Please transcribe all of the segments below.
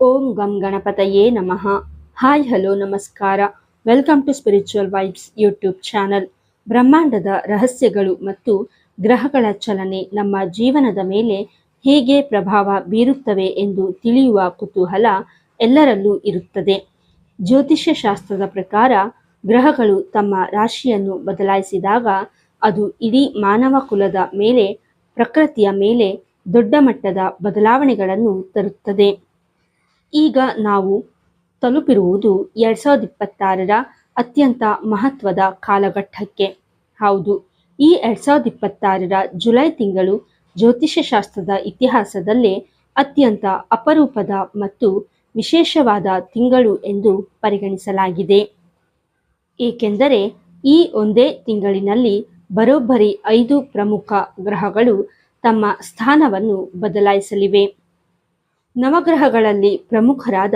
ಓಂ ಗಂ ಗಣಪತಯೇ ನಮಃ. ಹಾಯ್ ಹಲೋ ನಮಸ್ಕಾರ. Welcome to spiritual vibes YouTube channel. ಬ್ರಹ್ಮಾಂಡದ ರಹಸ್ಯಗಳು ಮತ್ತು ಗ್ರಹಗಳ ಚಲನೆ ನಮ್ಮ ಜೀವನದ ಮೇಲೆ ಹೇಗೆ ಪ್ರಭಾವ ಬೀರುತ್ತವೆ ಎಂದು ತಿಳಿಯುವ ಕುತೂಹಲ ಎಲ್ಲರಲ್ಲೂ ಇರುತ್ತದೆ. ಜ್ಯೋತಿಷ್ಯ ಶಾಸ್ತ್ರದ ಪ್ರಕಾರ ಗ್ರಹಗಳು ತಮ್ಮ ರಾಶಿಯನ್ನು ಬದಲಾಯಿಸಿದಾಗ ಅದು ಇಡೀ ಮಾನವ ಕುಲದ ಮೇಲೆ, ಪ್ರಕೃತಿಯ ಮೇಲೆ ದೊಡ್ಡ ಮಟ್ಟದ ಬದಲಾವಣೆಗಳನ್ನು ತರುತ್ತದೆ. ಈಗ ನಾವು ತಲುಪಿರುವುದು 2026ರ ಅತ್ಯಂತ ಮಹತ್ವದ ಕಾಲಘಟ್ಟಕ್ಕೆ. ಹೌದು, ಈ 2026ರ ಜುಲೈ ತಿಂಗಳು ಜ್ಯೋತಿಷ್ಯ ಶಾಸ್ತ್ರದ ಇತಿಹಾಸದಲ್ಲೇ ಅತ್ಯಂತ ಅಪರೂಪದ ಮತ್ತು ವಿಶೇಷವಾದ ತಿಂಗಳು ಎಂದು ಪರಿಗಣಿಸಲಾಗಿದೆ. ಏಕೆಂದರೆ ಈ ಒಂದೇ ತಿಂಗಳಿನಲ್ಲಿ ಬರೋಬ್ಬರಿ 5 ಪ್ರಮುಖ ಗ್ರಹಗಳು ತಮ್ಮ ಸ್ಥಾನವನ್ನು ಬದಲಾಯಿಸಲಿವೆ. ನವಗ್ರಹಗಳಲ್ಲಿ ಪ್ರಮುಖರಾದ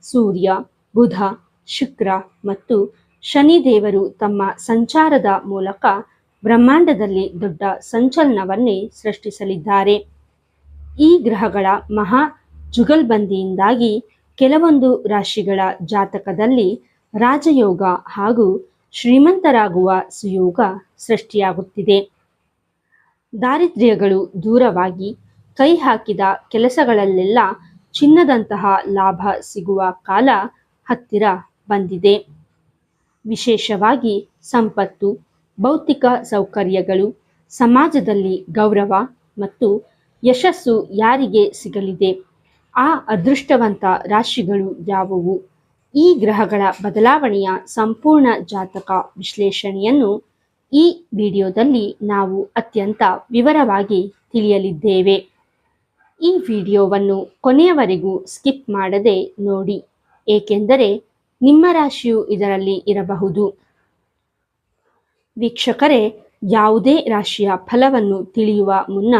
ಸೂರ್ಯ, ಬುಧ, ಶುಕ್ರ ಮತ್ತು ಶನಿದೇವರು ತಮ್ಮ ಸಂಚಾರದ ಮೂಲಕ ಬ್ರಹ್ಮಾಂಡದಲ್ಲಿ ದೊಡ್ಡ ಸಂಚಲನವನ್ನೇ ಸೃಷ್ಟಿಸಲಿದ್ದಾರೆ. ಈ ಗ್ರಹಗಳ ಮಹಾ ಜುಗಲ್ಬಂದಿಯಿಂದಾಗಿ ಕೆಲವೊಂದು ರಾಶಿಗಳ ಜಾತಕದಲ್ಲಿ ರಾಜಯೋಗ ಹಾಗೂ ಶ್ರೀಮಂತರಾಗುವ ಸುಯೋಗ ಸೃಷ್ಟಿಯಾಗುತ್ತಿದೆ. ದಾರಿದ್ರ್ಯಗಳು ದೂರವಾಗಿ ಕೈ ಹಾಕಿದ ಕೆಲಸಗಳಲ್ಲೆಲ್ಲ ಚಿನ್ನದಂತಹ ಲಾಭ ಸಿಗುವ ಕಾಲ ಹತ್ತಿರ ಬಂದಿದೆ. ವಿಶೇಷವಾಗಿ ಸಂಪತ್ತು, ಭೌತಿಕ ಸೌಕರ್ಯಗಳು, ಸಮಾಜದಲ್ಲಿ ಗೌರವ ಮತ್ತು ಯಶಸ್ಸು ಯಾರಿಗೆ ಸಿಗಲಿದೆ? ಆ ಅದೃಷ್ಟವಂತ ರಾಶಿಗಳು ಯಾವುವು? ಈ ಗ್ರಹಗಳ ಬದಲಾವಣೆಯ ಸಂಪೂರ್ಣ ಜಾತಕ ವಿಶ್ಲೇಷಣೆಯನ್ನು ಈ ವಿಡಿಯೋದಲ್ಲಿ ನಾವು ಅತ್ಯಂತ ವಿವರವಾಗಿ ತಿಳಿಯಲಿದ್ದೇವೆ. ಈ ವಿಡಿಯೋವನ್ನು ಕೊನೆಯವರೆಗೂ ಸ್ಕಿಪ್ ಮಾಡದೆ ನೋಡಿ, ಏಕೆಂದರೆ ನಿಮ್ಮ ರಾಶಿಯು ಇದರಲ್ಲಿ ಇರಬಹುದು. ವೀಕ್ಷಕರೇ, ಯಾವುದೇ ರಾಶಿಯ ಫಲವನ್ನು ತಿಳಿಯುವ ಮುನ್ನ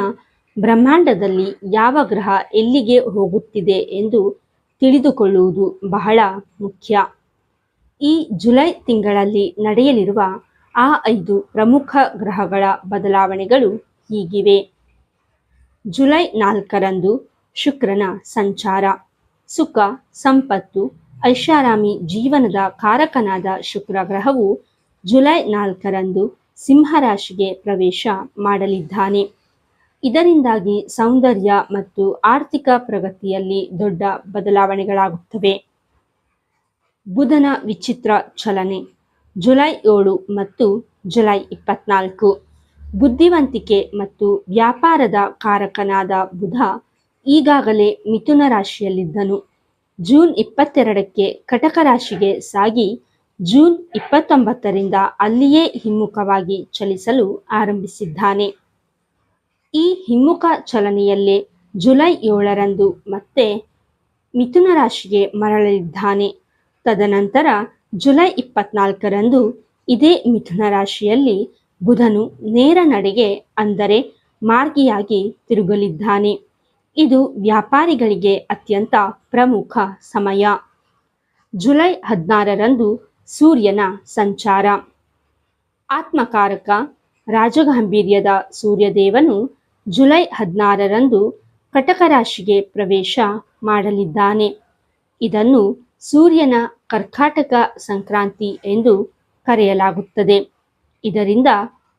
ಬ್ರಹ್ಮಾಂಡದಲ್ಲಿ ಯಾವ ಗ್ರಹ ಎಲ್ಲಿಗೆ ಹೋಗುತ್ತಿದೆ ಎಂದು ತಿಳಿದುಕೊಳ್ಳುವುದು ಬಹಳ ಮುಖ್ಯ. ಈ ಜುಲೈ ತಿಂಗಳಲ್ಲಿ ನಡೆಯಲಿರುವ ಆ 5 ಪ್ರಮುಖ ಗ್ರಹಗಳ ಬದಲಾವಣೆಗಳು ಹೀಗಿವೆ. ಜುಲೈ 4ರಂದು ಶುಕ್ರನ ಸಂಚಾರ. ಸುಖ, ಸಂಪತ್ತು, ಐಷಾರಾಮಿ ಜೀವನದ ಕಾರಕನಾದ ಶುಕ್ರ ಗ್ರಹವು ಜುಲೈ 4ರಂದು ಸಿಂಹರಾಶಿಗೆ ಪ್ರವೇಶ ಮಾಡಲಿದ್ದಾನೆ. ಇದರಿಂದಾಗಿ ಸೌಂದರ್ಯ ಮತ್ತು ಆರ್ಥಿಕ ಪ್ರಗತಿಯಲ್ಲಿ ದೊಡ್ಡ ಬದಲಾವಣೆಗಳಾಗುತ್ತವೆ. ಬುಧನ ವಿಚಿತ್ರ ಚಲನೆ. ಜುಲೈ 7 ಮತ್ತು ಜುಲೈ 24. ಬುದ್ಧಿವಂತಿಕೆ ಮತ್ತು ವ್ಯಾಪಾರದ ಕಾರಕನಾದ ಬುಧ ಈಗಾಗಲೇ ಮಿಥುನ ರಾಶಿಯಲ್ಲಿದ್ದನು. ಜೂನ್ 22ಕ್ಕೆ ಕಟಕ ರಾಶಿಗೆ ಸಾಗಿ ಜೂನ್ 29ರಿಂದ ಅಲ್ಲಿಯೇ ಹಿಮ್ಮುಖವಾಗಿ ಚಲಿಸಲು ಆರಂಭಿಸಿದ್ದಾನೆ. ಈ ಹಿಮ್ಮುಖ ಚಲನೆಯಲ್ಲೇ ಜುಲೈ 7ರಂದು ಮತ್ತೆ ಮಿಥುನ ರಾಶಿಗೆ ಮರಳಲಿದ್ದಾನೆ. ತದನಂತರ ಜುಲೈ 24ರಂದು ಇದೇ ಮಿಥುನ ರಾಶಿಯಲ್ಲಿ ಬುಧನು ನೇರ ನಡೆಗೆ, ಅಂದರೆ ಮಾರ್ಗಿಯಾಗಿ ತಿರುಗಲಿದ್ದಾನೆ. ಇದು ವ್ಯಾಪಾರಿಗಳಿಗೆ ಅತ್ಯಂತ ಪ್ರಮುಖ ಸಮಯ. ಜುಲೈ 16ರಂದು ಸೂರ್ಯನ ಸಂಚಾರ. ಆತ್ಮಕಾರಕ, ರಾಜಗಾಂಭೀರ್ಯದ ಸೂರ್ಯದೇವನು ಜುಲೈ 16ರಂದು ಕಟಕ ರಾಶಿಗೆ ಪ್ರವೇಶ ಮಾಡಲಿದ್ದಾನೆ. ಇದನ್ನು ಸೂರ್ಯನ ಕರ್ಕಾಟಕ ಸಂಕ್ರಾಂತಿ ಎಂದು ಕರೆಯಲಾಗುತ್ತದೆ. ಇದರಿಂದ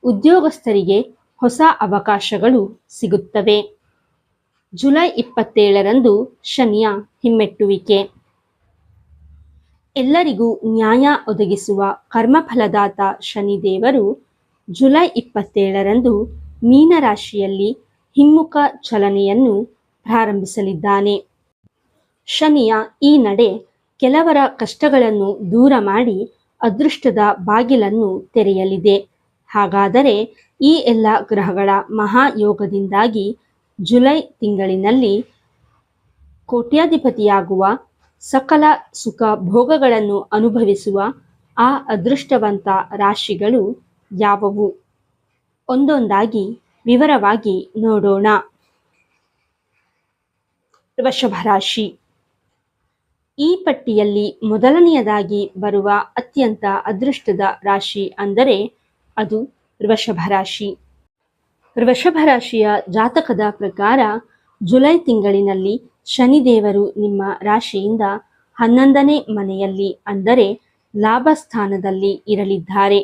ಉದ್ಯೋಗಸ್ಥರಿಗೆ ಹೊಸ ಅವಕಾಶಗಳು ಸಿಗುತ್ತವೆ. ಜುಲೈ 27ರಂದು ಶನಿಯ ಹಿಮ್ಮೆಟ್ಟುವಿಕೆ. ಎಲ್ಲರಿಗೂ ನ್ಯಾಯ ಒದಗಿಸುವ ಕರ್ಮಫಲದಾತ ಶನಿದೇವರು ಜುಲೈ 27ರಂದು ಮೀನರಾಶಿಯಲ್ಲಿ ಹಿಮ್ಮುಖ ಚಲನೆಯನ್ನು ಪ್ರಾರಂಭಿಸಲಿದ್ದಾನೆ. ಶನಿಯ ಈ ನಡೆ ಕೆಲವರ ಕಷ್ಟಗಳನ್ನು ದೂರ ಮಾಡಿ ಅದೃಷ್ಟದ ಬಾಗಿಲನ್ನು ತೆರೆಯಲಿದೆ. ಹಾಗಾದರೆ ಈ ಎಲ್ಲ ಗ್ರಹಗಳ ಮಹಾಯೋಗದಿಂದಾಗಿ ಜುಲೈ ತಿಂಗಳಿನಲ್ಲಿ ಕೋಟ್ಯಾಧಿಪತಿಯಾಗುವ, ಸಕಲ ಸುಖ ಭೋಗಗಳನ್ನು ಅನುಭವಿಸುವ ಆ ಅದೃಷ್ಟವಂತ ರಾಶಿಗಳು ಯಾವುವು? ಒಂದೊಂದಾಗಿ ವಿವರವಾಗಿ ನೋಡೋಣ. ವೃಷಭ ರಾಶಿ. ಈ ಪಟ್ಟಿಯಲ್ಲಿ ಮೊದಲನೆಯದಾಗಿ ಬರುವ ಅತ್ಯಂತ ಅದೃಷ್ಟದ ರಾಶಿ ಅಂದರೆ ಅದು ವೃಷಭ ರಾಶಿ. ವೃಷಭ ರಾಶಿಯ ಜಾತಕದ ಪ್ರಕಾರ ಜುಲೈ ತಿಂಗಳಿನಲ್ಲಿ ಶನಿದೇವರು ನಿಮ್ಮ ರಾಶಿಯಿಂದ 11ನೇ ಮನೆಯಲ್ಲಿ ಅಂದರೆ ಲಾಭಸ್ಥಾನದಲ್ಲಿ ಇರಲಿದ್ದಾರೆ.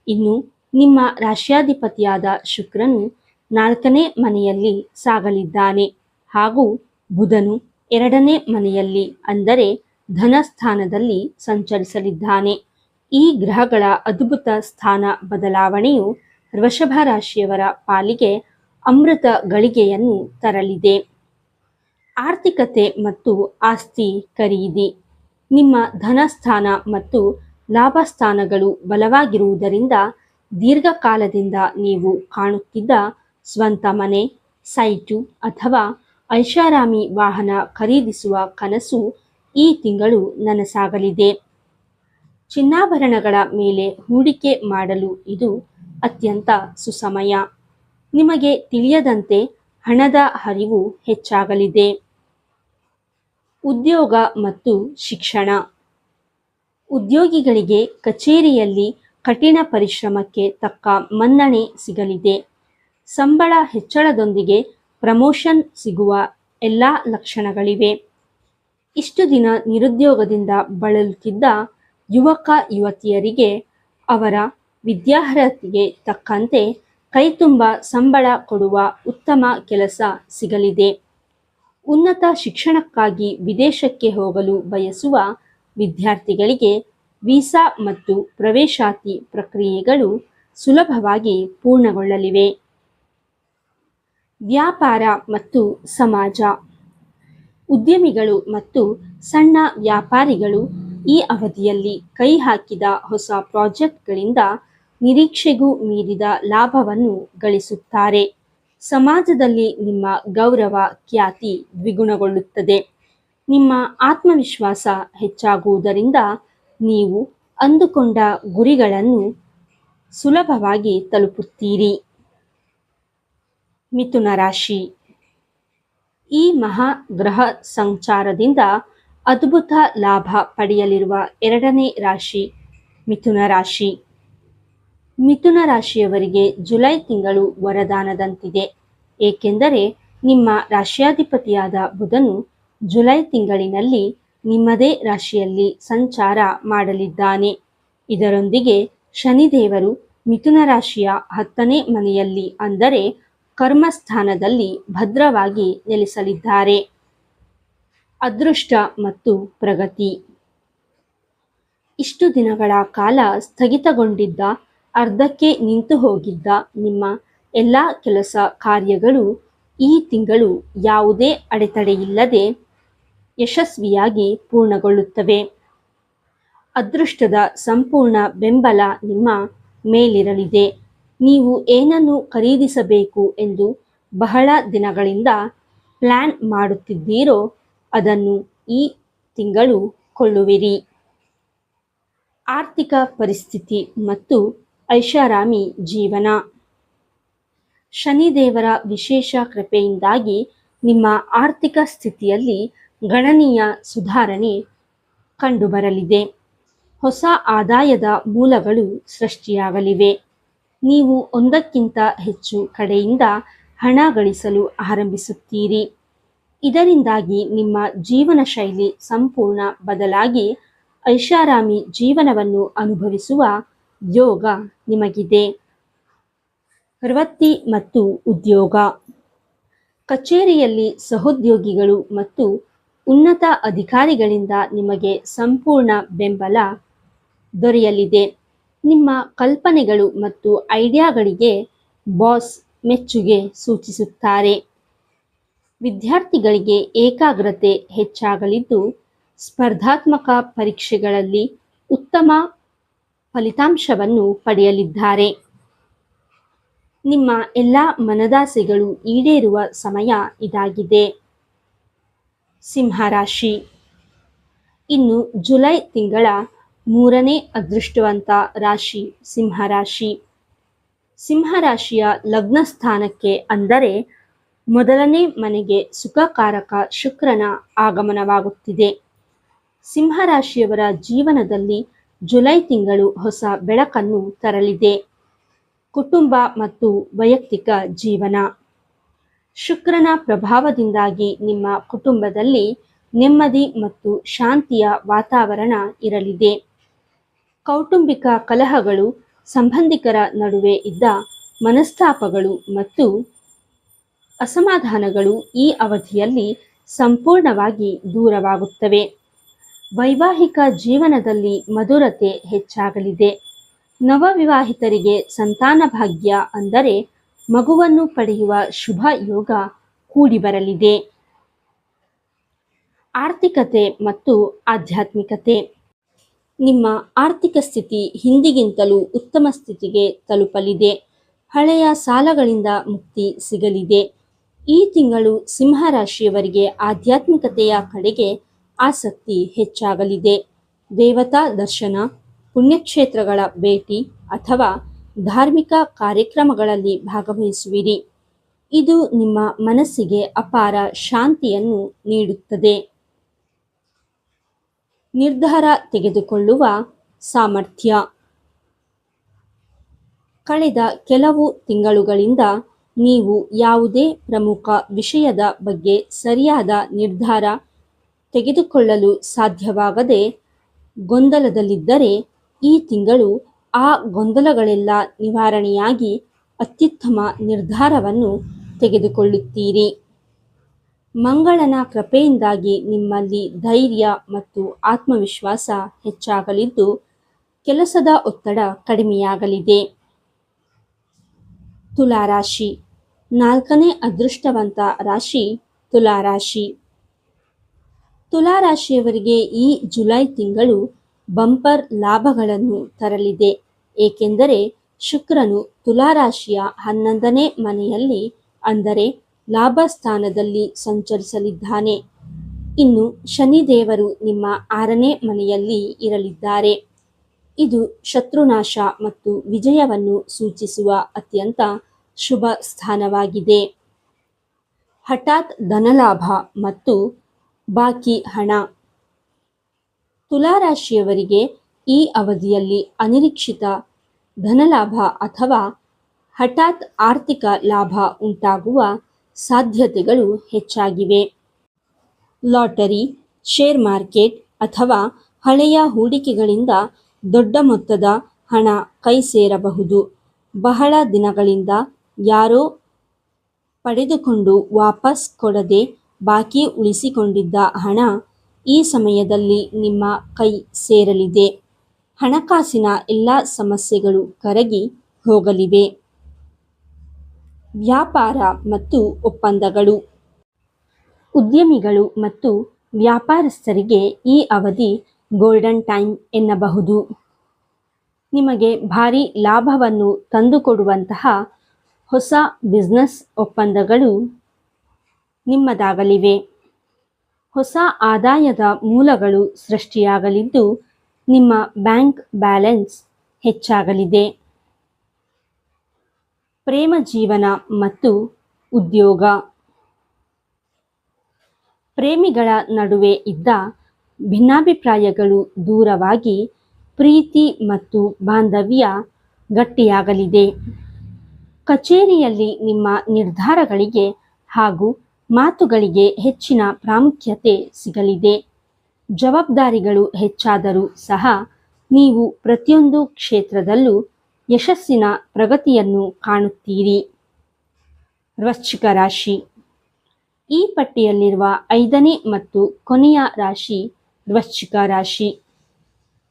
ಇನ್ನು ನಿಮ್ಮ ರಾಶ್ಯಾಧಿಪತಿಯಾದ ಶುಕ್ರನು 4ನೇ ಮನೆಯಲ್ಲಿ ಸಾಗಲಿದ್ದಾನೆ ಹಾಗೂ ಬುಧನು 2ನೇ ಮನೆಯಲ್ಲಿ ಅಂದರೆ ಧನಸ್ಥಾನದಲ್ಲಿ ಸಂಚರಿಸಲಿದ್ದಾನೆ. ಈ ಗ್ರಹಗಳ ಅದ್ಭುತ ಸ್ಥಾನ ಬದಲಾವಣೆಯು ವೃಷಭ ರಾಶಿಯವರ ಪಾಲಿಗೆ ಅಮೃತ ಗಳಿಗೆಯನ್ನು ತರಲಿದೆ. ಆರ್ಥಿಕತೆ ಮತ್ತು ಆಸ್ತಿ ಖರೀದಿ. ನಿಮ್ಮ ಧನಸ್ಥಾನ ಮತ್ತು ಲಾಭಸ್ಥಾನಗಳು ಬಲವಾಗಿರುವುದರಿಂದ ದೀರ್ಘಕಾಲದಿಂದ ನೀವು ಕಾಣುತ್ತಿದ್ದ ಸ್ವಂತ ಮನೆ, ಸೈಟು ಅಥವಾ ಐಷಾರಾಮಿ ವಾಹನ ಖರೀದಿಸುವ ಕನಸು ಈ ತಿಂಗಳು ನನಸಾಗಲಿದೆ. ಚಿನ್ನಾಭರಣಗಳ ಮೇಲೆ ಹೂಡಿಕೆ ಮಾಡಲು ಇದು ಅತ್ಯಂತ ಸುಸಮಯ. ನಿಮಗೆ ತಿಳಿಯದಂತೆ ಹಣದ ಹರಿವು ಹೆಚ್ಚಾಗಲಿದೆ. ಉದ್ಯೋಗ ಮತ್ತು ಶಿಕ್ಷಣ. ಉದ್ಯೋಗಿಗಳಿಗೆ ಕಚೇರಿಯಲ್ಲಿ ಕಠಿಣ ಪರಿಶ್ರಮಕ್ಕೆ ತಕ್ಕ ಮನ್ನಣೆ ಸಿಗಲಿದೆ. ಸಂಬಳ ಹೆಚ್ಚಳದೊಂದಿಗೆ ಪ್ರಮೋಷನ್ ಸಿಗುವ ಎಲ್ಲ ಲಕ್ಷಣಗಳಿವೆ. ಇಷ್ಟು ದಿನ ನಿರುದ್ಯೋಗದಿಂದ ಬಳಲುತ್ತಿದ್ದ ಯುವಕ ಯುವತಿಯರಿಗೆ ಅವರ ವಿದ್ಯಾರ್ಹತೆಗೆ ತಕ್ಕಂತೆ ಕೈತುಂಬ ಸಂಬಳ ಕೊಡುವ ಉತ್ತಮ ಕೆಲಸ ಸಿಗಲಿದೆ. ಉನ್ನತ ಶಿಕ್ಷಣಕ್ಕಾಗಿ ವಿದೇಶಕ್ಕೆ ಹೋಗಲು ಬಯಸುವ ವಿದ್ಯಾರ್ಥಿಗಳಿಗೆ ವೀಸಾ ಮತ್ತು ಪ್ರವೇಶಾತಿ ಪ್ರಕ್ರಿಯೆಗಳು ಸುಲಭವಾಗಿ ಪೂರ್ಣಗೊಳ್ಳಲಿವೆ. ವ್ಯಾಪಾರ ಮತ್ತು ಸಮಾಜ. ಉದ್ಯಮಿಗಳು ಮತ್ತು ಸಣ್ಣ ವ್ಯಾಪಾರಿಗಳು ಈ ಅವಧಿಯಲ್ಲಿ ಕೈ ಹಾಕಿದ ಹೊಸ ಪ್ರಾಜೆಕ್ಟ್ಗಳಿಂದ ನಿರೀಕ್ಷೆಗೂ ಮೀರಿದ ಲಾಭವನ್ನು ಗಳಿಸುತ್ತಾರೆ. ಸಮಾಜದಲ್ಲಿ ನಿಮ್ಮ ಗೌರವ ಖ್ಯಾತಿ ದ್ವಿಗುಣಗೊಳ್ಳುತ್ತದೆ. ನಿಮ್ಮ ಆತ್ಮವಿಶ್ವಾಸ ಹೆಚ್ಚಾಗುವುದರಿಂದ ನೀವು ಅಂದುಕೊಂಡ ಗುರಿಗಳನ್ನು ಸುಲಭವಾಗಿ ತಲುಪುತ್ತೀರಿ. ಮಿಥುನ ರಾಶಿ. ಈ ಮಹಾಗ್ರಹ ಸಂಚಾರದಿಂದ ಅದ್ಭುತ ಲಾಭ ಪಡೆಯಲಿರುವ 2ನೇ ರಾಶಿ ಮಿಥುನ ರಾಶಿ. ಮಿಥುನ ರಾಶಿಯವರಿಗೆ ಜುಲೈ ತಿಂಗಳು ವರದಾನದಂತಿದೆ. ಏಕೆಂದರೆ ನಿಮ್ಮ ರಾಶ್ಯಾಧಿಪತಿಯಾದ ಬುಧನು ಜುಲೈ ತಿಂಗಳಿನಲ್ಲಿ ನಿಮ್ಮದೇ ರಾಶಿಯಲ್ಲಿ ಸಂಚಾರ ಮಾಡಲಿದ್ದಾನೆ. ಇದರೊಂದಿಗೆ ಶನಿದೇವರು ಮಿಥುನ ರಾಶಿಯ 10ನೇ ಮನೆಯಲ್ಲಿ ಅಂದರೆ ಕರ್ಮಸ್ಥಾನದಲ್ಲಿ ಭದ್ರವಾಗಿ ನೆಲೆಸಲಿದ್ದಾರೆ. ಅದೃಷ್ಟ ಮತ್ತು ಪ್ರಗತಿ. ಇಷ್ಟು ದಿನಗಳ ಕಾಲ ಸ್ಥಗಿತಗೊಂಡಿದ್ದ, ಅರ್ಧಕ್ಕೆ ನಿಂತು ಹೋಗಿದ್ದ ನಿಮ್ಮ ಎಲ್ಲ ಕೆಲಸ ಕಾರ್ಯಗಳು ಈ ತಿಂಗಳು ಯಾವುದೇ ಅಡೆತಡೆಯಿಲ್ಲದೆ ಯಶಸ್ವಿಯಾಗಿ ಪೂರ್ಣಗೊಳ್ಳುತ್ತವೆ. ಅದೃಷ್ಟದ ಸಂಪೂರ್ಣ ಬೆಂಬಲ ನಿಮ್ಮ ಮೇಲಿರಲಿದೆ. ನೀವು ಏನನ್ನು ಖರೀದಿಸಬೇಕು ಎಂದು ಬಹಳ ದಿನಗಳಿಂದ ಪ್ಲಾನ್ ಮಾಡುತ್ತಿದ್ದೀರೋ ಅದನ್ನು ಈ ತಿಂಗಳು ಕೊಳ್ಳುವಿರಿ. ಆರ್ಥಿಕ ಪರಿಸ್ಥಿತಿ ಮತ್ತು ಐಷಾರಾಮಿ ಜೀವನ. ಶನಿದೇವರ ವಿಶೇಷ ಕೃಪೆಯಿಂದಾಗಿ ನಿಮ್ಮ ಆರ್ಥಿಕ ಸ್ಥಿತಿಯಲ್ಲಿ ಗಣನೀಯ ಸುಧಾರಣೆ ಕಂಡುಬರಲಿದೆ. ಹೊಸ ಆದಾಯದ ಮೂಲಗಳು ಸೃಷ್ಟಿಯಾಗಲಿವೆ. ನೀವು ಒಂದಕ್ಕಿಂತ ಹೆಚ್ಚು ಕಡೆಯಿಂದ ಹಣ ಗಳಿಸಲು ಆರಂಭಿಸುತ್ತೀರಿ. ಇದರಿಂದಾಗಿ ನಿಮ್ಮ ಜೀವನ ಶೈಲಿ ಸಂಪೂರ್ಣ ಬದಲಾಗಿ ಐಷಾರಾಮಿ ಜೀವನವನ್ನು ಅನುಭವಿಸುವ ಯೋಗ ನಿಮಗಿದೆ. ವೃತ್ತಿ ಮತ್ತು ಉದ್ಯೋಗ. ಕಚೇರಿಯಲ್ಲಿ ಸಹೋದ್ಯೋಗಿಗಳು ಮತ್ತು ಉನ್ನತ ಅಧಿಕಾರಿಗಳಿಂದ ನಿಮಗೆ ಸಂಪೂರ್ಣ ಬೆಂಬಲ ದೊರೆಯಲಿದೆ. ನಿಮ್ಮ ಕಲ್ಪನೆಗಳು ಮತ್ತು ಐಡಿಯಾಗಳಿಗೆ ಬಾಸ್ ಮೆಚ್ಚುಗೆ ಸೂಚಿಸುತ್ತಾರೆ. ವಿದ್ಯಾರ್ಥಿಗಳಿಗೆ ಏಕಾಗ್ರತೆ ಹೆಚ್ಚಾಗಲಿದ್ದು ಸ್ಪರ್ಧಾತ್ಮಕ ಪರೀಕ್ಷೆಗಳಲ್ಲಿ ಉತ್ತಮ ಫಲಿತಾಂಶವನ್ನು ಪಡೆಯಲಿದ್ದಾರೆ. ನಿಮ್ಮ ಎಲ್ಲ ಮನದಾಸೆಗಳು ಈಡೇರುವ ಸಮಯ ಇದಾಗಿದೆ. ಸಿಂಹರಾಶಿ. ಇನ್ನು ಜುಲೈ ತಿಂಗಳ 3ನೇ ಅದೃಷ್ಟವಂತ ರಾಶಿ ಸಿಂಹರಾಶಿ. ಸಿಂಹರಾಶಿಯ ಲಗ್ನ ಸ್ಥಾನಕ್ಕೆ ಅಂದರೆ ಮೊದಲನೇ ಮನೆಗೆ ಸುಖಕಾರಕ ಶುಕ್ರನ ಆಗಮನವಾಗುತ್ತಿದೆ. ಸಿಂಹರಾಶಿಯವರ ಜೀವನದಲ್ಲಿ ಜುಲೈ ತಿಂಗಳು ಹೊಸ ಬೆಳಕನ್ನು ತರಲಿದೆ. ಕುಟುಂಬ ಮತ್ತು ವೈಯಕ್ತಿಕ ಜೀವನ. ಶುಕ್ರನ ಪ್ರಭಾವದಿಂದಾಗಿ ನಿಮ್ಮ ಕುಟುಂಬದಲ್ಲಿ ನೆಮ್ಮದಿ ಮತ್ತು ಶಾಂತಿಯ ವಾತಾವರಣ ಇರಲಿದೆ. ಕೌಟುಂಬಿಕ ಕಲಹಗಳು, ಸಂಬಂಧಿಕರ ನಡುವೆ ಇದ್ದ ಮನಸ್ತಾಪಗಳು ಮತ್ತು ಅಸಮಾಧಾನಗಳು ಈ ಅವಧಿಯಲ್ಲಿ ಸಂಪೂರ್ಣವಾಗಿ ದೂರವಾಗುತ್ತವೆ. ವೈವಾಹಿಕ ಜೀವನದಲ್ಲಿ ಮಧುರತೆ ಹೆಚ್ಚಾಗಲಿದೆ. ನವವಿವಾಹಿತರಿಗೆ ಸಂತಾನ ಭಾಗ್ಯ ಅಂದರೆ ಮಗುವನ್ನು ಪಡೆಯುವ ಶುಭ ಯೋಗ ಕೂಡಿಬರಲಿದೆ. ಆರ್ಥಿಕತೆ ಮತ್ತು ಆಧ್ಯಾತ್ಮಿಕತೆ. ನಿಮ್ಮ ಆರ್ಥಿಕ ಸ್ಥಿತಿ ಹಿಂದಿಗಿಂತಲೂ ಉತ್ತಮ ಸ್ಥಿತಿಗೆ ತಲುಪಲಿದೆ. ಹಳೆಯ ಸಾಲಗಳಿಂದ ಮುಕ್ತಿ ಸಿಗಲಿದೆ. ಈ ತಿಂಗಳು ಸಿಂಹ ರಾಶಿಯವರಿಗೆ ಆಧ್ಯಾತ್ಮಿಕತೆಯ ಕಡೆಗೆ ಆಸಕ್ತಿ ಹೆಚ್ಚಾಗಲಿದೆ. ದೇವತಾ ದರ್ಶನ, ಪುಣ್ಯಕ್ಷೇತ್ರಗಳ ಭೇಟಿ ಅಥವಾ ಧಾರ್ಮಿಕ ಕಾರ್ಯಕ್ರಮಗಳಲ್ಲಿ ಭಾಗವಹಿಸುವಿರಿ. ಇದು ನಿಮ್ಮ ಮನಸ್ಸಿಗೆ ಅಪಾರ ಶಾಂತಿಯನ್ನು ನೀಡುತ್ತದೆ. ನಿರ್ಧಾರ ತೆಗೆದುಕೊಳ್ಳುವ ಸಾಮರ್ಥ್ಯ. ಕಳೆದ ಕೆಲವು ತಿಂಗಳುಗಳಿಂದ ನೀವು ಯಾವುದೇ ಪ್ರಮುಖ ವಿಷಯದ ಬಗ್ಗೆ ಸರಿಯಾದ ನಿರ್ಧಾರ ತೆಗೆದುಕೊಳ್ಳಲು ಸಾಧ್ಯವಾಗದೆ ಗೊಂದಲದಲ್ಲಿದ್ದರೆ, ಈ ತಿಂಗಳು ಆ ಗೊಂದಲಗಳೆಲ್ಲ ನಿವಾರಣೆಯಾಗಿ ಅತ್ಯುತ್ತಮ ನಿರ್ಧಾರವನ್ನು ತೆಗೆದುಕೊಳ್ಳುತ್ತೀರಿ. ಮಂಗಳನ ಕೃಪೆಯಿಂದಾಗಿ ನಿಮ್ಮಲ್ಲಿ ಧೈರ್ಯ ಮತ್ತು ಆತ್ಮವಿಶ್ವಾಸ ಹೆಚ್ಚಾಗಲಿದ್ದು, ಕೆಲಸದ ಒತ್ತಡ ಕಡಿಮೆಯಾಗಲಿದೆ. ತುಲಾರಾಶಿ. 4ನೇ ಅದೃಷ್ಟವಂತ ರಾಶಿ ತುಲಾರಾಶಿ. ತುಲಾರಾಶಿಯವರಿಗೆ ಈ ಜುಲೈ ತಿಂಗಳು ಬಂಪರ್ ಲಾಭಗಳನ್ನು ತರಲಿದೆ. ಏಕೆಂದರೆ ಶುಕ್ರನು ತುಲಾರಾಶಿಯ 11ನೇ ಮನೆಯಲ್ಲಿ ಅಂದರೆ ಲಾಭ ಸ್ಥಾನದಲ್ಲಿ ಸಂಚರಿಸಲಿದ್ದಾನೆ. ಇನ್ನು ಶನಿದೇವರು ನಿಮ್ಮ 6ನೇ ಮನೆಯಲ್ಲಿ ಇರಲಿದ್ದಾರೆ. ಇದು ಶತ್ರುನಾಶ ಮತ್ತು ವಿಜಯವನ್ನು ಸೂಚಿಸುವ ಅತ್ಯಂತ ಶುಭ ಸ್ಥಾನವಾಗಿದೆ. ಹಠಾತ್ ಧನಲಾಭ ಮತ್ತು ಬಾಕಿ ಹಣ. ತುಲಾರಾಶಿಯವರಿಗೆ ಈ ಅವಧಿಯಲ್ಲಿ ಅನಿರೀಕ್ಷಿತ ಧನಲಾಭ ಅಥವಾ ಹಠಾತ್ ಆರ್ಥಿಕ ಲಾಭ ಉಂಟಾಗುವ ಸಾಧ್ಯತೆಗಳು ಹೆಚ್ಚಾಗಿವೆ. ಲಾಟರಿ, ಶೇರ್ ಮಾರ್ಕೆಟ್ ಅಥವಾ ಹಳೆಯ ಹೂಡಿಕೆಗಳಿಂದ ದೊಡ್ಡ ಮೊತ್ತದ ಹಣ ಕೈ ಸೇರಬಹುದು. ಬಹಳ ದಿನಗಳಿಂದ ಯಾರೋ ಪಡೆದುಕೊಂಡು ವಾಪಸ್ ಕೊಡದೆ ಬಾಕಿ ಉಳಿಸಿಕೊಂಡಿದ್ದ ಹಣ ಈ ಸಮಯದಲ್ಲಿ ನಿಮ್ಮ ಕೈ ಸೇರಲಿದೆ. ಹಣಕಾಸಿನ ಎಲ್ಲ ಸಮಸ್ಯೆಗಳು ಕರಗಿ ಹೋಗಲಿವೆ. ವ್ಯಾಪಾರ ಮತ್ತು ಒಪ್ಪಂದಗಳು. ಉದ್ಯಮಿಗಳು ಮತ್ತು ವ್ಯಾಪಾರಸ್ಥರಿಗೆ ಈ ಅವಧಿ ಗೋಲ್ಡನ್ ಟೈಮ್ ಎನ್ನಬಹುದು. ನಿಮಗೆ ಭಾರೀ ಲಾಭವನ್ನು ತಂದುಕೊಡುವಂತಹ ಹೊಸ ಬಿಸ್ನೆಸ್ ಒಪ್ಪಂದಗಳು ನಿಮ್ಮದಾಗಲಿವೆ. ಹೊಸ ಆದಾಯದ ಮೂಲಗಳು ಸೃಷ್ಟಿಯಾಗಲಿದ್ದು, ನಿಮ್ಮ ಬ್ಯಾಂಕ್ ಬ್ಯಾಲೆನ್ಸ್ ಹೆಚ್ಚಾಗಲಿದೆ. ಪ್ರೇಮ ಜೀವನ ಮತ್ತು ಉದ್ಯೋಗ. ಪ್ರೇಮಿಗಳ ನಡುವೆ ಇದ್ದ ಭಿನ್ನಾಭಿಪ್ರಾಯಗಳು ದೂರವಾಗಿ ಪ್ರೀತಿ ಮತ್ತು ಬಾಂಧವ್ಯ ಗಟ್ಟಿಯಾಗಲಿದೆ. ಕಚೇರಿಯಲ್ಲಿ ನಿಮ್ಮ ನಿರ್ಧಾರಗಳಿಗೆ ಹಾಗೂ ಮಾತುಗಳಿಗೆ ಹೆಚ್ಚಿನ ಪ್ರಾಮುಖ್ಯತೆ ಸಿಗಲಿದೆ. ಜವಾಬ್ದಾರಿಗಳು ಹೆಚ್ಚಾದರೂ ಸಹ ನೀವು ಪ್ರತಿಯೊಂದು ಕ್ಷೇತ್ರದಲ್ಲೂ ಯಶಸ್ಸಿನ ಪ್ರಗತಿಯನ್ನು ಕಾಣುತ್ತೀರಿ. ವೃಶ್ಚಿಕ ರಾಶಿ. ಈ ಪಟ್ಟಿಯಲ್ಲಿರುವ 5ನೇ ಮತ್ತು ಕೊನೆಯ ರಾಶಿ ವೃಶ್ಚಿಕ ರಾಶಿ.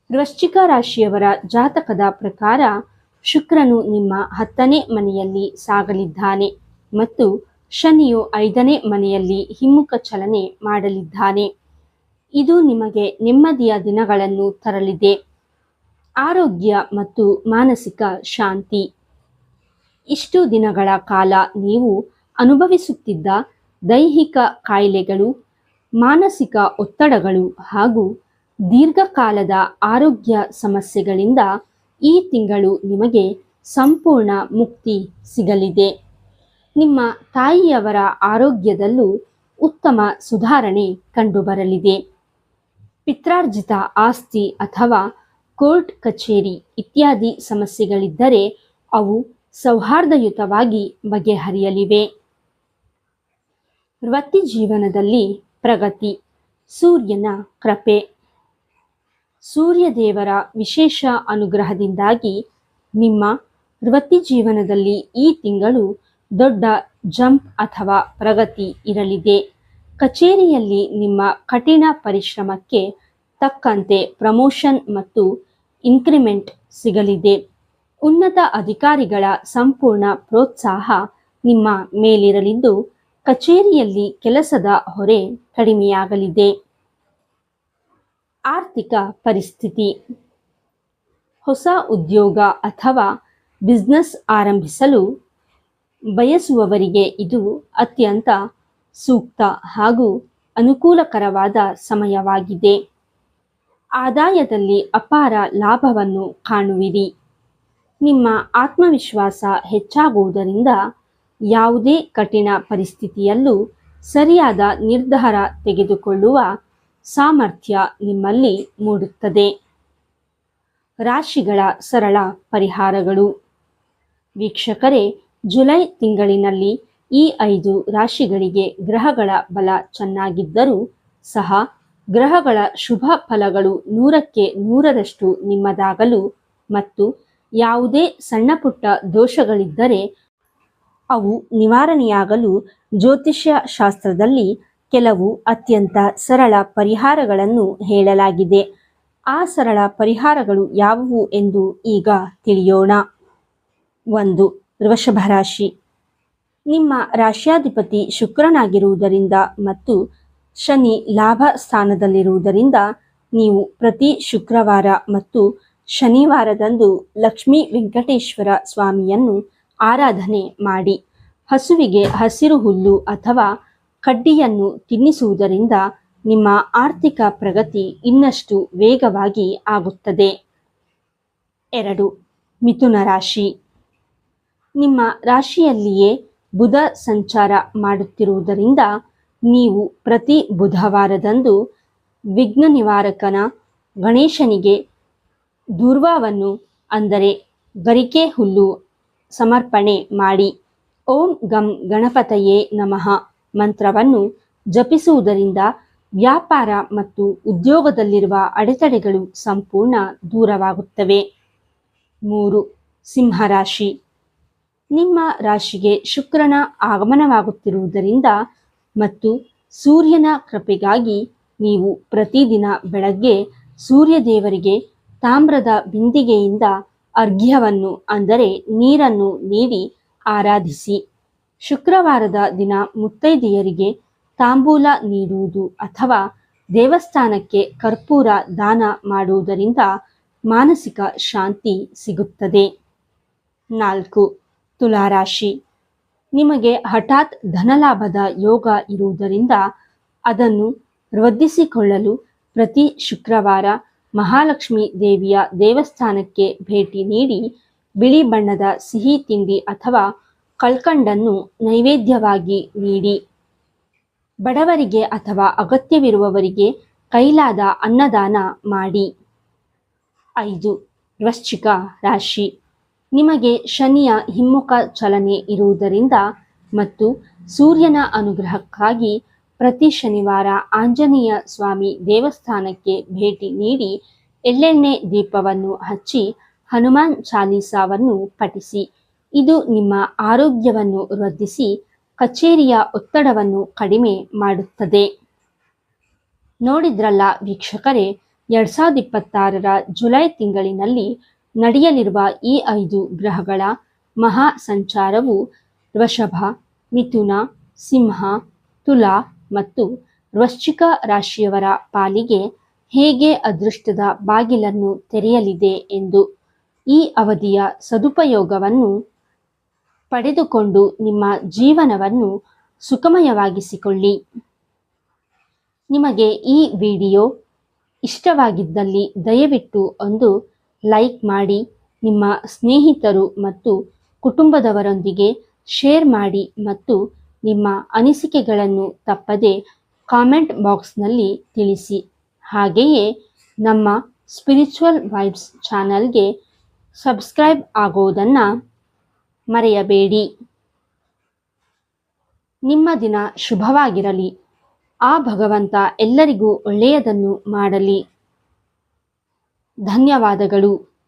ವೃಶ್ಚಿಕ ರಾಶಿಯವರ ಜಾತಕದ ಪ್ರಕಾರ ಶುಕ್ರನು ನಿಮ್ಮ 10ನೇ ಮನೆಯಲ್ಲಿ ಸಾಗಲಿದ್ದಾನೆ ಮತ್ತು ಶನಿಯು 5ನೇ ಮನೆಯಲ್ಲಿ ಹಿಮ್ಮುಖ ಚಲನೆ ಮಾಡಲಿದ್ದಾನೆ. ಇದು ನಿಮಗೆ ನೆಮ್ಮದಿಯ ದಿನಗಳನ್ನು ತರಲಿದೆ. ಆರೋಗ್ಯ ಮತ್ತು ಮಾನಸಿಕ ಶಾಂತಿ. ಇಷ್ಟು ದಿನಗಳ ಕಾಲ ನೀವು ಅನುಭವಿಸುತ್ತಿದ್ದ ದೈಹಿಕ ಕಾಯಿಲೆಗಳು, ಮಾನಸಿಕ ಒತ್ತಡಗಳು ಹಾಗೂ ದೀರ್ಘಕಾಲದ ಆರೋಗ್ಯ ಸಮಸ್ಯೆಗಳಿಂದ ಈ ತಿಂಗಳು ನಿಮಗೆ ಸಂಪೂರ್ಣ ಮುಕ್ತಿ ಸಿಗಲಿದೆ. ನಿಮ್ಮ ತಾಯಿಯವರ ಆರೋಗ್ಯದಲ್ಲೂ ಉತ್ತಮ ಸುಧಾರಣೆ ಕಂಡುಬರಲಿದೆ. ಪಿತ್ರಾರ್ಜಿತ ಆಸ್ತಿ ಅಥವಾ ಕೋರ್ಟ್ ಕಚೇರಿ ಇತ್ಯಾದಿ ಸಮಸ್ಯೆಗಳಿದ್ದರೆ ಅವು ಸೌಹಾರ್ದಯುತವಾಗಿ ಬಗೆಹರಿಯಲಿವೆ. ವೃತ್ತಿ ಜೀವನದಲ್ಲಿ ಪ್ರಗತಿ, ಸೂರ್ಯನ ಕೃಪೆ. ಸೂರ್ಯದೇವರ ವಿಶೇಷ ಅನುಗ್ರಹದಿಂದಾಗಿ ನಿಮ್ಮ ವೃತ್ತಿ ಜೀವನದಲ್ಲಿ ಈ ತಿಂಗಳು ದೊಡ್ಡ ಜಂಪ್ ಅಥವಾ ಪ್ರಗತಿ ಇರಲಿದೆ. ಕಚೇರಿಯಲ್ಲಿ ನಿಮ್ಮ ಕಠಿಣ ಪರಿಶ್ರಮಕ್ಕೆ ತಕ್ಕಂತೆ ಪ್ರಮೋಷನ್ ಮತ್ತು ಇನ್ಕ್ರಿಮೆಂಟ್ ಸಿಗಲಿದೆ. ಉನ್ನತ ಅಧಿಕಾರಿಗಳ ಸಂಪೂರ್ಣ ಪ್ರೋತ್ಸಾಹ ನಿಮ್ಮ ಮೇಲಿರಲಿದ್ದು, ಕಚೇರಿಯಲ್ಲಿ ಕೆಲಸದ ಹೊರೆ ಕಡಿಮೆಯಾಗಲಿದೆ. ಆರ್ಥಿಕ ಪರಿಸ್ಥಿತಿ. ಹೊಸ ಉದ್ಯೋಗ ಅಥವಾ ಬಿಸ್ನೆಸ್ ಆರಂಭಿಸಲು ಬಯಸುವವರಿಗೆ ಇದು ಅತ್ಯಂತ ಸೂಕ್ತ ಹಾಗೂ ಅನುಕೂಲಕರವಾದ ಸಮಯವಾಗಿದೆ. ಆದಾಯದಲ್ಲಿ ಅಪಾರ ಲಾಭವನ್ನು ಕಾಣುವಿರಿ. ನಿಮ್ಮ ಆತ್ಮವಿಶ್ವಾಸ ಹೆಚ್ಚಾಗುವುದರಿಂದ ಯಾವುದೇ ಕಠಿಣ ಪರಿಸ್ಥಿತಿಯಲ್ಲೂ ಸರಿಯಾದ ನಿರ್ಧಾರ ತೆಗೆದುಕೊಳ್ಳುವ ಸಾಮರ್ಥ್ಯ ನಿಮ್ಮಲ್ಲಿ ಮೂಡುತ್ತದೆ. ರಾಶಿಗಳ ಸರಳ ಪರಿಹಾರಗಳು. ವೀಕ್ಷಕರೇ, ಜುಲೈ ತಿಂಗಳಿನಲ್ಲಿ ಈ 5 ರಾಶಿಗಳಿಗೆ ಗ್ರಹಗಳ ಬಲ ಚೆನ್ನಾಗಿದ್ದರೂ ಸಹ ಗ್ರಹಗಳ ಶುಭ ಫಲಗಳು 100ಕ್ಕೆ 100ರಷ್ಟು ನಿಮ್ಮದಾಗಲು ಮತ್ತು ಯಾವುದೇ ಸಣ್ಣಪುಟ್ಟ ದೋಷಗಳಿದ್ದರೆ ಅವು ನಿವಾರಣೆಯಾಗಲು ಜ್ಯೋತಿಷ್ಯ ಶಾಸ್ತ್ರದಲ್ಲಿ ಕೆಲವು ಅತ್ಯಂತ ಸರಳ ಪರಿಹಾರಗಳನ್ನು ಹೇಳಲಾಗಿದೆ. ಆ ಸರಳ ಪರಿಹಾರಗಳು ಯಾವುವು ಎಂದು ಈಗ ತಿಳಿಯೋಣ. 1. ವೃಷಭ ರಾಶಿ. ನಿಮ್ಮ ರಾಶ್ಯಾಧಿಪತಿ ಶುಕ್ರನಾಗಿರುವುದರಿಂದ ಮತ್ತು ಶನಿ ಲಾಭ ಸ್ಥಾನದಲ್ಲಿರುವುದರಿಂದ ನೀವು ಪ್ರತಿ ಶುಕ್ರವಾರ ಮತ್ತು ಶನಿವಾರದಂದು ಲಕ್ಷ್ಮೀ ವೆಂಕಟೇಶ್ವರ ಸ್ವಾಮಿಯನ್ನು ಆರಾಧನೆ ಮಾಡಿ. ಹಸುವಿಗೆ ಹಸಿರು ಹುಲ್ಲು ಅಥವಾ ಕಡ್ಡಿಯನ್ನು ತಿನ್ನಿಸುವುದರಿಂದ ನಿಮ್ಮ ಆರ್ಥಿಕ ಪ್ರಗತಿ ಇನ್ನಷ್ಟು ವೇಗವಾಗಿ ಆಗುತ್ತದೆ. 2. ಮಿಥುನ ರಾಶಿ. ನಿಮ್ಮ ರಾಶಿಯಲ್ಲಿಯೇ ಬುಧ ಸಂಚಾರ ಮಾಡುತ್ತಿರುವುದರಿಂದ ನೀವು ಪ್ರತಿ ಬುಧವಾರದಂದು ವಿಘ್ನ ನಿವಾರಕನ ಗಣೇಶನಿಗೆ ಧೂರ್ವಾವನ್ನು ಅಂದರೆ ಗರಿಕೆ ಹುಲ್ಲು ಸಮರ್ಪಣೆ ಮಾಡಿ. ಓಂ ಗಂ ಗಣಪತಯೇ ನಮಃ ಮಂತ್ರವನ್ನು ಜಪಿಸುವುದರಿಂದ ವ್ಯಾಪಾರ ಮತ್ತು ಉದ್ಯೋಗದಲ್ಲಿರುವ ಅಡೆತಡೆಗಳು ಸಂಪೂರ್ಣ ದೂರವಾಗುತ್ತವೆ. 3. ಸಿಂಹರಾಶಿ. ನಿಮ್ಮ ರಾಶಿಗೆ ಶುಕ್ರನ ಆಗಮನವಾಗುತ್ತಿರುವುದರಿಂದ ಮತ್ತು ಸೂರ್ಯನ ಕೃಪೆಗಾಗಿ ನೀವು ಪ್ರತಿದಿನ ಬೆಳಗ್ಗೆ ಸೂರ್ಯದೇವರಿಗೆ ತಾಮ್ರದ ಬಿಂದಿಗೆಯಿಂದ ಅರ್ಘ್ಯವನ್ನು ಅಂದರೆ ನೀರನ್ನು ನೀಡಿ ಆರಾಧಿಸಿ. ಶುಕ್ರವಾರದ ದಿನ ಮುತ್ತೈದೆಯರಿಗೆ ತಾಂಬೂಲ ನೀಡುವುದು ಅಥವಾ ದೇವಸ್ಥಾನಕ್ಕೆ ಕರ್ಪೂರ ದಾನ ಮಾಡುವುದರಿಂದ ಮಾನಸಿಕ ಶಾಂತಿ ಸಿಗುತ್ತದೆ. 4. ತುಲಾರಾಶಿ. ನಿಮಗೆ ಹಠಾತ್ ಧನಲಾಭದ ಯೋಗ ಇರುವುದರಿಂದ ಅದನ್ನು ವೃದ್ಧಿಸಿಕೊಳ್ಳಲು ಪ್ರತಿ ಶುಕ್ರವಾರ ಮಹಾಲಕ್ಷ್ಮೀ ದೇವಿಯ ದೇವಸ್ಥಾನಕ್ಕೆ ಭೇಟಿ ನೀಡಿ ಬಿಳಿ ಬಣ್ಣದ ಸಿಹಿ ತಿಂಡಿ ಅಥವಾ ಕಳ್ಕಂಡನ್ನು ನೈವೇದ್ಯವಾಗಿ ನೀಡಿ. ಬಡವರಿಗೆ ಅಥವಾ ಅಗತ್ಯವಿರುವವರಿಗೆ ಕೈಲಾದ ಅನ್ನದಾನ ಮಾಡಿ. 5. ವೃಶ್ಚಿಕ ರಾಶಿ. ನಿಮಗೆ ಶನಿಯ ಹಿಮ್ಮುಖ ಚಲನೆ ಇರುವುದರಿಂದ ಮತ್ತು ಸೂರ್ಯನ ಅನುಗ್ರಹಕ್ಕಾಗಿ ಪ್ರತಿ ಶನಿವಾರ ಆಂಜನೇಯ ಸ್ವಾಮಿ ದೇವಸ್ಥಾನಕ್ಕೆ ಭೇಟಿ ನೀಡಿ ಎಳ್ಳೆಣ್ಣೆ ದೀಪವನ್ನು ಹಚ್ಚಿ ಹನುಮಾನ್ ಚಾಲೀಸಾವನ್ನು ಪಠಿಸಿ. ಇದು ನಿಮ್ಮ ಆರೋಗ್ಯವನ್ನು ವೃದ್ಧಿಸಿ ಕಚೇರಿಯ ಒತ್ತಡವನ್ನು ಕಡಿಮೆ ಮಾಡುತ್ತದೆ. ನೋಡಿದ್ರಲ್ಲ ವೀಕ್ಷಕರೇ, 2026ರ ಜುಲೈ ತಿಂಗಳಿನಲ್ಲಿ ನಡೆಯಲಿರುವ ಈ 5 ಗ್ರಹಗಳ ಮಹಾ ಸಂಚಾರವು ವೃಷಭ, ಮಿಥುನ, ಸಿಂಹ, ತುಲಾ ಮತ್ತು ವೃಶ್ಚಿಕ ರಾಶಿಯವರ ಪಾಲಿಗೆ ಹೇಗೆ ಅದೃಷ್ಟದ ಬಾಗಿಲನ್ನು ತೆರೆಯಲಿದೆ ಎಂದು. ಈ ಅವಧಿಯ ಸದುಪಯೋಗವನ್ನು ಪಡೆದುಕೊಂಡು ನಿಮ್ಮ ಜೀವನವನ್ನು ಸುಖಮಯವಾಗಿಸಿಕೊಳ್ಳಿ. ನಿಮಗೆ ಈ ವಿಡಿಯೋ ಇಷ್ಟವಾಗಿದ್ದಲ್ಲಿ ದಯವಿಟ್ಟು ಒಂದು ಲೈಕ್ ಮಾಡಿ, ನಿಮ್ಮ ಸ್ನೇಹಿತರು ಮತ್ತು ಕುಟುಂಬದವರೊಂದಿಗೆ ಶೇರ್ ಮಾಡಿ ಮತ್ತು ನಿಮ್ಮ ಅನಿಸಿಕೆಗಳನ್ನು ತಪ್ಪದೆ ಕಾಮೆಂಟ್ ಬಾಕ್ಸ್ನಲ್ಲಿ ತಿಳಿಸಿ. ಹಾಗೆಯೇ ನಮ್ಮ ಸ್ಪಿರಿಚುವಲ್ ವೈಬ್ಸ್ ಚಾನಲ್ಗೆ ಸಬ್ಸ್ಕ್ರೈಬ್ ಆಗೋದನ್ನು ಮರೆಯಬೇಡಿ. ನಿಮ್ಮ ದಿನ ಶುಭವಾಗಿರಲಿ. ಆ ಭಗವಂತ ಎಲ್ಲರಿಗೂ ಒಳ್ಳೆಯದನ್ನು ಮಾಡಲಿ. ಧನ್ಯವಾದಗಳು.